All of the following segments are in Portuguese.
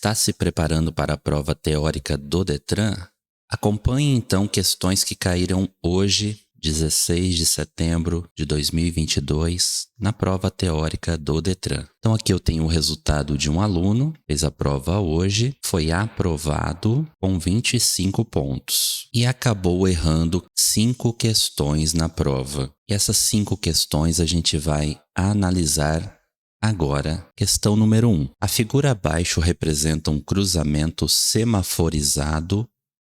Está se preparando para a prova teórica do Detran? Acompanhe então questões que caíram hoje, 16 de setembro de 2022, na prova teórica do Detran. Então aqui eu tenho o resultado de um aluno, fez a prova hoje, foi aprovado com 25 pontos e acabou errando 5 questões na prova. E essas 5 questões a gente vai analisar agora. Questão número 1. A figura abaixo representa um cruzamento semaforizado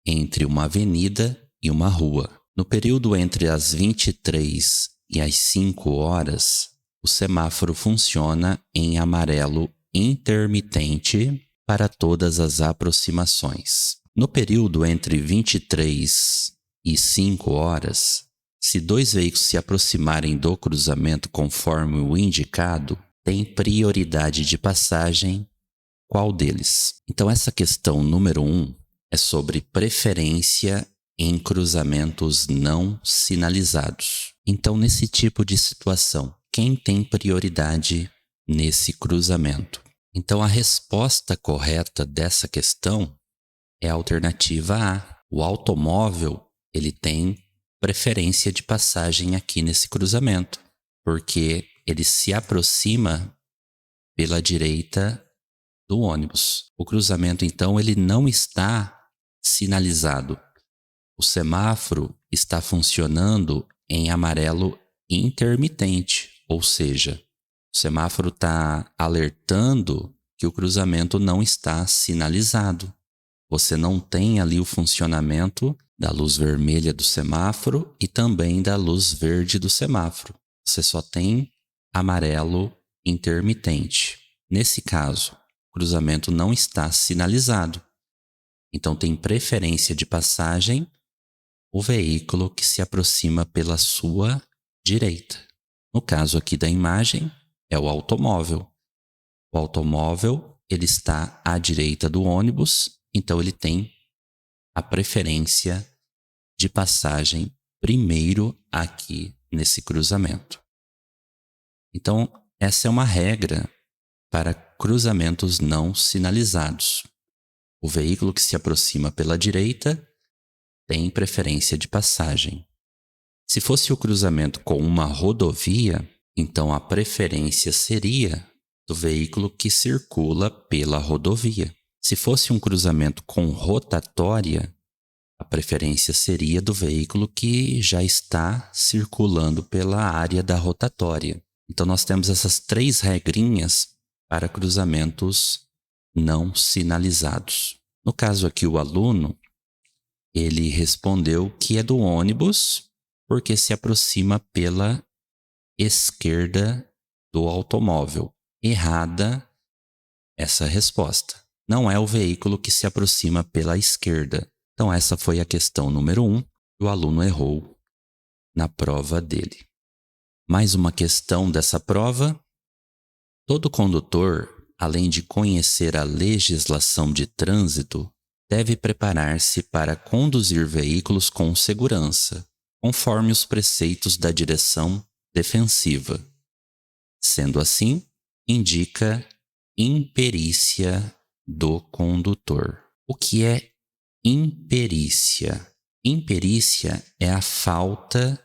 entre uma avenida e uma rua. No período entre as 23 e as 5 horas, o semáforo funciona em amarelo intermitente para todas as aproximações. No período entre 23 e 5 horas, se 2 veículos se aproximarem do cruzamento conforme o indicado, tem prioridade de passagem qual deles? Então essa questão número 1 é sobre preferência em cruzamentos não sinalizados. Então, nesse tipo de situação, quem tem prioridade nesse cruzamento? Então, a resposta correta dessa questão é a alternativa A. O automóvel, ele tem preferência de passagem aqui nesse cruzamento, porque ele se aproxima pela direita do ônibus. O cruzamento, então, ele não está sinalizado. O semáforo está funcionando em amarelo intermitente, ou seja, o semáforo está alertando que o cruzamento não está sinalizado. Você não tem ali o funcionamento da luz vermelha do semáforo e também da luz verde do semáforo. Você só tem amarelo intermitente. Nesse caso, o cruzamento não está sinalizado. Então tem preferência de passagem o veículo que se aproxima pela sua direita. No caso aqui da imagem, é o automóvel. O automóvel, ele está à direita do ônibus, então ele tem a preferência de passagem primeiro aqui nesse cruzamento. Então, essa é uma regra para cruzamentos não sinalizados. O veículo que se aproxima pela direita tem preferência de passagem. Se fosse o cruzamento com uma rodovia, então a preferência seria do veículo que circula pela rodovia. Se fosse um cruzamento com rotatória, a preferência seria do veículo que já está circulando pela área da rotatória. Então nós temos essas 3 regrinhas para cruzamentos não sinalizados. No caso aqui, o aluno, ele respondeu que é do ônibus porque se aproxima pela esquerda do automóvel. Errada essa resposta. Não é o veículo que se aproxima pela esquerda. Então essa foi a questão número 1 que o aluno errou na prova dele. Mais uma questão dessa prova. Todo condutor, além de conhecer a legislação de trânsito, deve preparar-se para conduzir veículos com segurança, conforme os preceitos da direção defensiva. Sendo assim, indica imperícia do condutor. O que é imperícia? Imperícia é a falta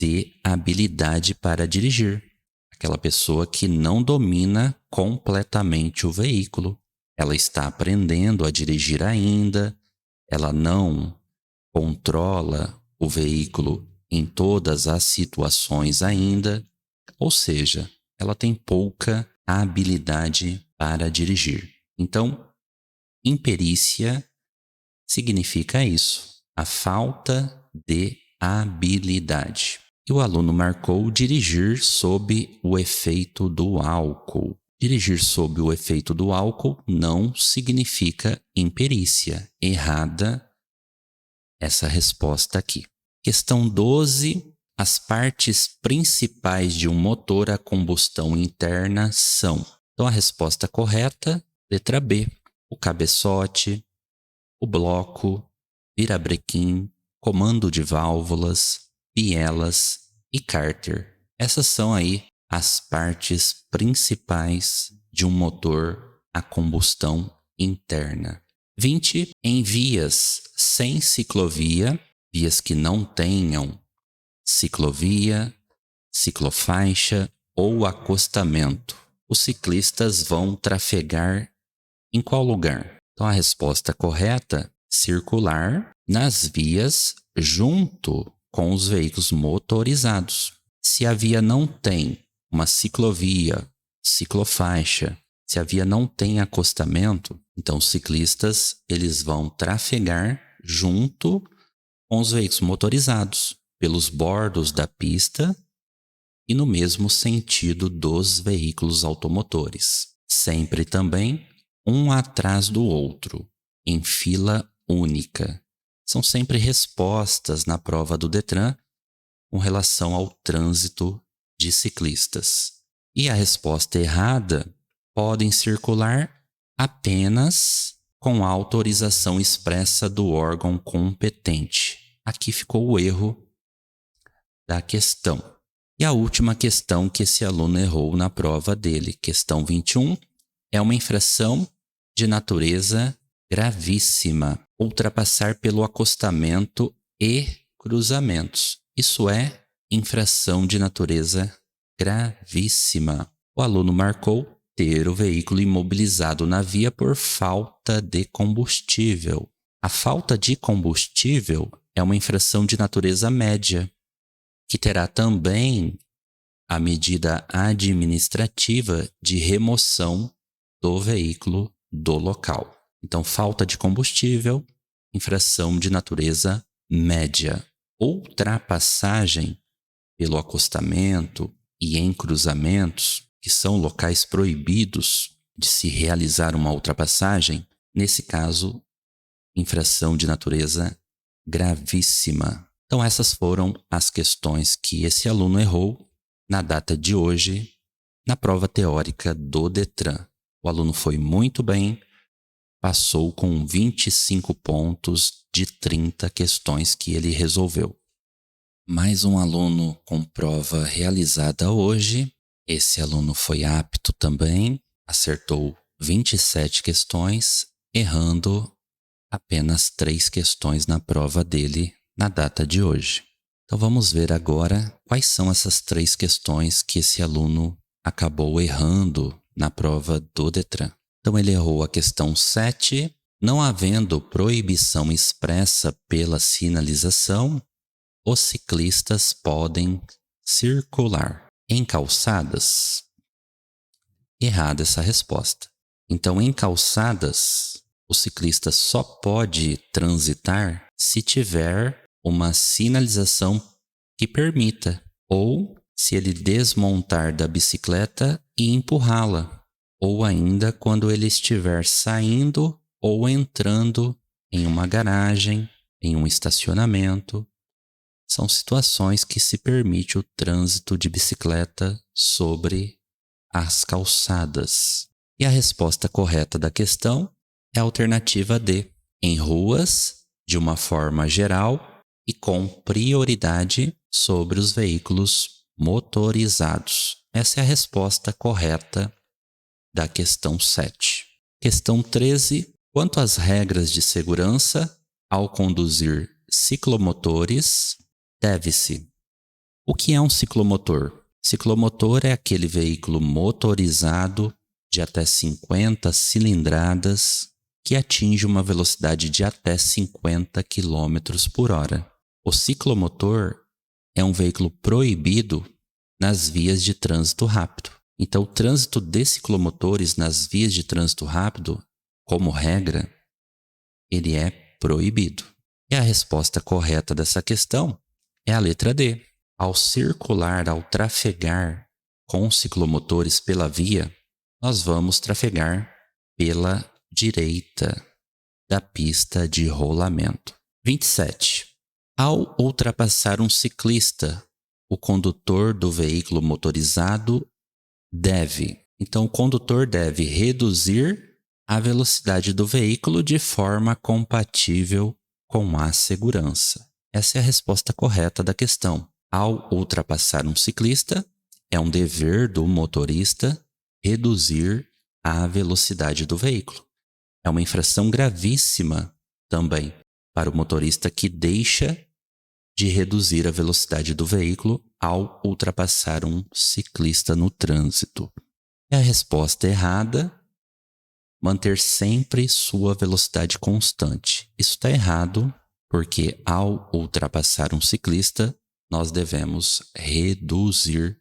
de habilidade para dirigir. Aquela pessoa que não domina completamente o veículo. Ela está aprendendo a dirigir ainda, ela não controla o veículo em todas as situações ainda, ou seja, ela tem pouca habilidade para dirigir. Então, imperícia significa isso, a falta de habilidade. E o aluno marcou dirigir sob o efeito do álcool. Dirigir sob o efeito do álcool não significa imperícia. Errada essa resposta aqui. Questão 12. As partes principais de um motor a combustão interna são. Então a resposta correta, letra B. O cabeçote, o bloco, virabrequim, comando de válvulas, bielas e cárter. Essas são aí as partes principais de um motor a combustão interna. 20. Em vias sem ciclovia, vias que não tenham ciclovia, ciclofaixa ou acostamento, os ciclistas vão trafegar em qual lugar? Então a resposta correta: circular nas vias junto com os veículos motorizados. Se a via não tem uma ciclovia, ciclofaixa, se a via não tem acostamento, então os ciclistas eles vão trafegar junto com os veículos motorizados, pelos bordos da pista e no mesmo sentido dos veículos automotores. Sempre também um atrás do outro, em fila única. São sempre respostas na prova do Detran com relação ao trânsito de ciclistas. E a resposta errada: podem circular apenas com autorização expressa do órgão competente. Aqui ficou o erro da questão. E a última questão que esse aluno errou na prova dele, questão 21, é uma infração de natureza gravíssima: ultrapassar pelo acostamento e cruzamentos. Isso é infração de natureza gravíssima. O aluno marcou ter o veículo imobilizado na via por falta de combustível. A falta de combustível é uma infração de natureza média, que terá também a medida administrativa de remoção do veículo do local. Então, falta de combustível, infração de natureza média. Ultrapassagem pelo acostamento e em cruzamentos, que são locais proibidos de se realizar uma ultrapassagem, nesse caso, infração de natureza gravíssima. Então essas foram as questões que esse aluno errou na data de hoje, na prova teórica do Detran. O aluno foi muito bem, passou com 25 pontos de 30 questões que ele resolveu. Mais um aluno com prova realizada hoje. Esse aluno foi apto também, acertou 27 questões, errando apenas 3 questões na prova dele na data de hoje. Então vamos ver agora quais são essas 3 questões que esse aluno acabou errando na prova do Detran. Então ele errou a questão 7, não havendo proibição expressa pela sinalização, os ciclistas podem circular em calçadas. Errada essa resposta. Então em calçadas, o ciclista só pode transitar se tiver uma sinalização que permita, ou se ele desmontar da bicicleta e empurrá-la, ou ainda quando ele estiver saindo ou entrando em uma garagem, em um estacionamento. São situações que se permite o trânsito de bicicleta sobre as calçadas. E a resposta correta da questão é a alternativa D, em ruas, de uma forma geral e com prioridade sobre os veículos motorizados. Essa é a resposta correta da questão 7. Questão 13. Quanto às regras de segurança ao conduzir ciclomotores, deve-se. O que é um ciclomotor? Ciclomotor é aquele veículo motorizado de até 50 cilindradas que atinge uma velocidade de até 50 km por hora. O ciclomotor é um veículo proibido nas vias de trânsito rápido. Então, o trânsito de ciclomotores nas vias de trânsito rápido, como regra, ele é proibido. E a resposta correta dessa questão é a letra D. Ao circular, ao trafegar com ciclomotores pela via, nós vamos trafegar pela direita da pista de rolamento. 27. Ao ultrapassar um ciclista, o condutor do veículo motorizado deve. Então, o condutor deve reduzir a velocidade do veículo de forma compatível com a segurança. Essa é a resposta correta da questão. Ao ultrapassar um ciclista, é um dever do motorista reduzir a velocidade do veículo. É uma infração gravíssima também para o motorista que deixa de reduzir a velocidade do veículo ao ultrapassar um ciclista no trânsito. E a resposta errada: manter sempre sua velocidade constante. Isso está errado, porque ao ultrapassar um ciclista, nós devemos reduzir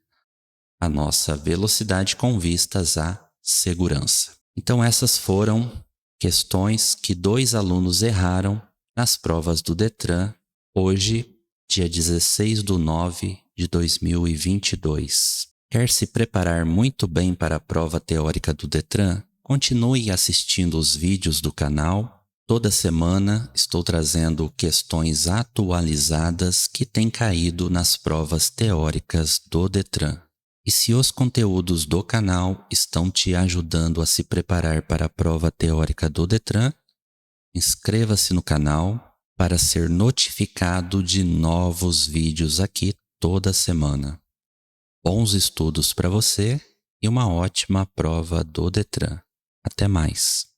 a nossa velocidade com vistas à segurança. Então essas foram questões que 2 alunos erraram nas provas do Detran, hoje, dia 16/9/2022. Quer se preparar muito bem para a prova teórica do Detran? Continue assistindo os vídeos do canal. Toda semana estou trazendo questões atualizadas que têm caído nas provas teóricas do Detran. E se os conteúdos do canal estão te ajudando a se preparar para a prova teórica do Detran, inscreva-se no canal para ser notificado de novos vídeos aqui toda semana. Bons estudos para você e uma ótima prova do Detran. Até mais!